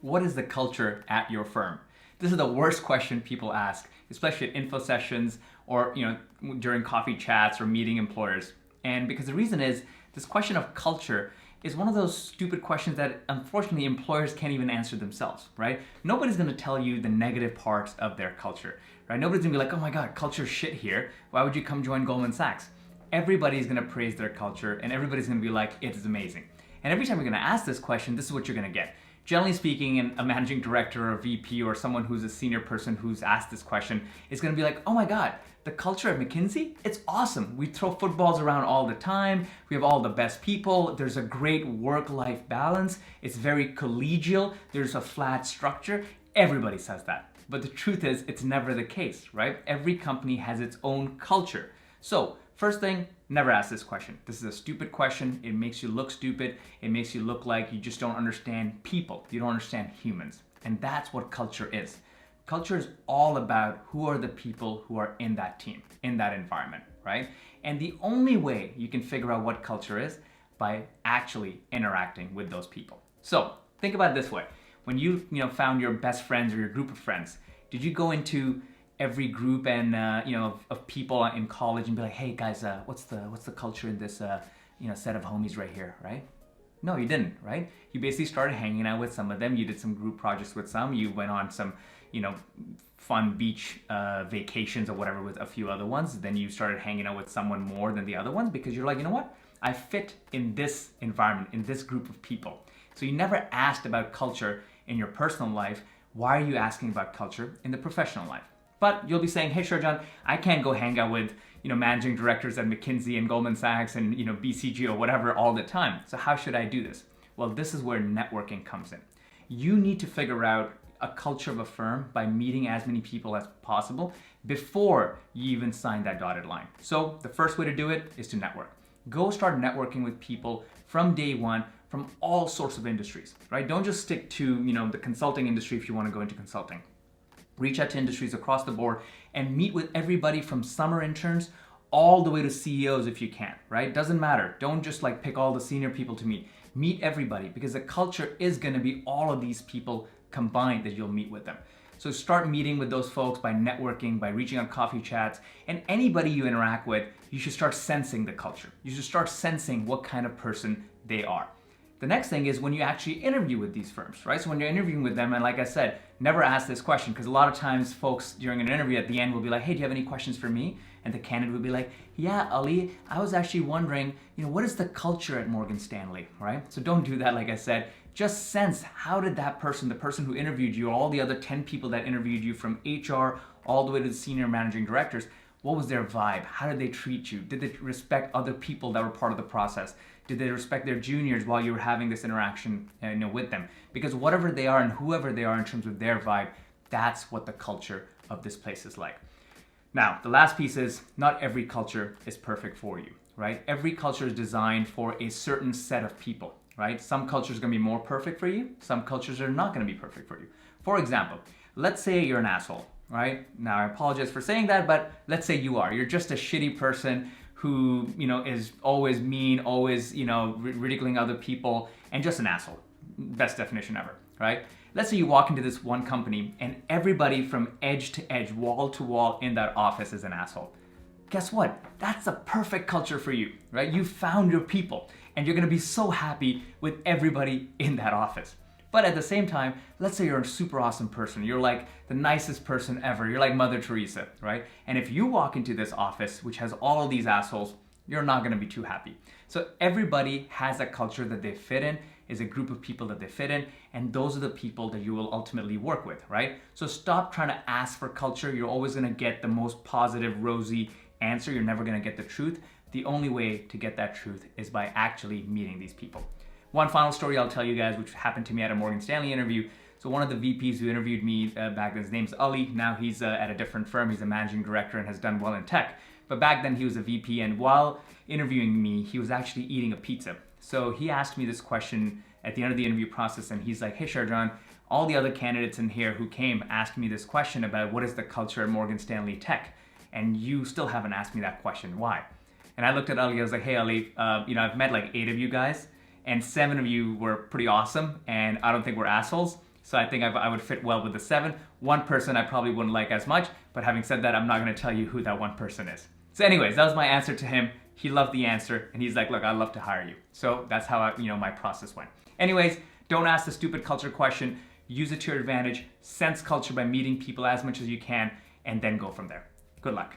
what is the culture at your firm? This is the worst question people ask, especially at info sessions or during coffee chats or meeting employers. And because the reason is, this question of culture is one of those stupid questions that unfortunately employers can't even answer themselves, right? Nobody's gonna tell you the negative parts of their culture, right? Nobody's gonna be like, oh my God, culture's shit here. Why would you come join Goldman Sachs? Everybody's gonna praise their culture and everybody's gonna be like, it is amazing. And every time you're gonna ask this question, this is what you're gonna get. Generally speaking, a managing director or a VP or someone who's a senior person who's asked this question is gonna be like, oh my God, the culture at McKinsey, it's awesome. We throw footballs around all the time. We have all the best people. There's a great work-life balance. It's very collegial. There's a flat structure. Everybody says that. But the truth is, it's never the case, right? Every company has its own culture. So first thing, never ask this question. This is a stupid question. It makes you look stupid. It makes you look like you just don't understand people. You don't understand humans. And that's what culture is. Culture is all about who are the people who are in that team, in that environment, right? And the only way you can figure out what culture is by actually interacting with those people. So think about it this way. When you found your best friends or your group of friends, did you go into every group and of people in college and be like, hey guys, what's the culture in this set of homies right here, right? No, you didn't, right? You basically started hanging out with some of them. You did some group projects with some. You went on some fun beach vacations or whatever with a few other ones. Then you started hanging out with someone more than the other ones because you're like, you know what? I fit in this environment, in this group of people. So you never asked about culture in your personal life. Why are you asking about culture in the professional life? But you'll be saying, hey, Sherjan, I can't go hang out with managing directors at McKinsey and Goldman Sachs and BCG or whatever all the time. So how should I do this? Well, this is where networking comes in. You need to figure out a culture of a firm by meeting as many people as possible before you even sign that dotted line. So the first way to do it is to network. Go start networking with people from day one from all sorts of industries, right? Don't just stick to the consulting industry if you want to go into consulting. Reach out to industries across the board and meet with everybody from summer interns all the way to CEOs if you can, right? Doesn't matter. Don't just pick all the senior people to meet. Meet everybody because the culture is going to be all of these people combined that you'll meet with them. So start meeting with those folks by networking, by reaching out coffee chats, and anybody you interact with, you should start sensing the culture. You should start sensing what kind of person they are. The next thing is when you actually interview with these firms, right? So when you're interviewing with them, and like I said, never ask this question because a lot of times folks during an interview at the end will be like, hey, do you have any questions for me? And the candidate would be like, yeah, Ali, I was actually wondering, what is the culture at Morgan Stanley, right? So don't do that, like I said. Just sense, how did that person, the person who interviewed you, or all the other 10 people that interviewed you from HR all the way to the senior managing directors, what was their vibe? How did they treat you? Did they respect other people that were part of the process? Did they respect their juniors while you were having this interaction with them? Because whatever they are and whoever they are in terms of their vibe, that's what the culture of this place is like. Now, the last piece is not every culture is perfect for you, right? Every culture is designed for a certain set of people, right? Some cultures are gonna be more perfect for you. Some cultures are not gonna be perfect for you. For example, let's say you're an asshole, right? Now, I apologize for saying that, but let's say you are. You're just a shitty person who, is always mean, always, ridiculing other people, and just an asshole. Best definition ever, right? Let's say you walk into this one company and everybody from edge to edge, wall to wall in that office is an asshole. Guess what? That's a perfect culture for you, right? You found your people and you're gonna be so happy with everybody in that office. But at the same time, let's say you're a super awesome person. You're like the nicest person ever. You're like Mother Teresa, right? And if you walk into this office, which has all of these assholes, you're not gonna be too happy. So everybody has a culture that they fit in, is a group of people that they fit in, and those are the people that you will ultimately work with, right? So stop trying to ask for culture. You're always gonna get the most positive, rosy answer. You're never gonna get the truth. The only way to get that truth is by actually meeting these people. One final story I'll tell you guys, which happened to me at a Morgan Stanley interview. So one of the VPs who interviewed me back then, his name's Ali. Now he's at a different firm. He's a managing director and has done well in tech. But back then he was a VP, and while interviewing me, he was actually eating a pizza. So he asked me this question at the end of the interview process, and he's like, hey, Sherjan, all the other candidates in here who came asked me this question about what is the culture at Morgan Stanley Tech, and you still haven't asked me that question. Why? And I looked at Ali, I was like, hey, Ali, I've met like 8 of you guys, and 7 of you were pretty awesome, and I don't think we're assholes. So I think I would fit well with the 7. One person I probably wouldn't like as much, but having said that, I'm not going to tell you who that one person is. So anyways, that was my answer to him. He loved the answer, and he's like, look, I'd love to hire you. So that's how my process went. Anyways, don't ask the stupid culture question. Use it to your advantage. Sense culture by meeting people as much as you can, and then go from there. Good luck.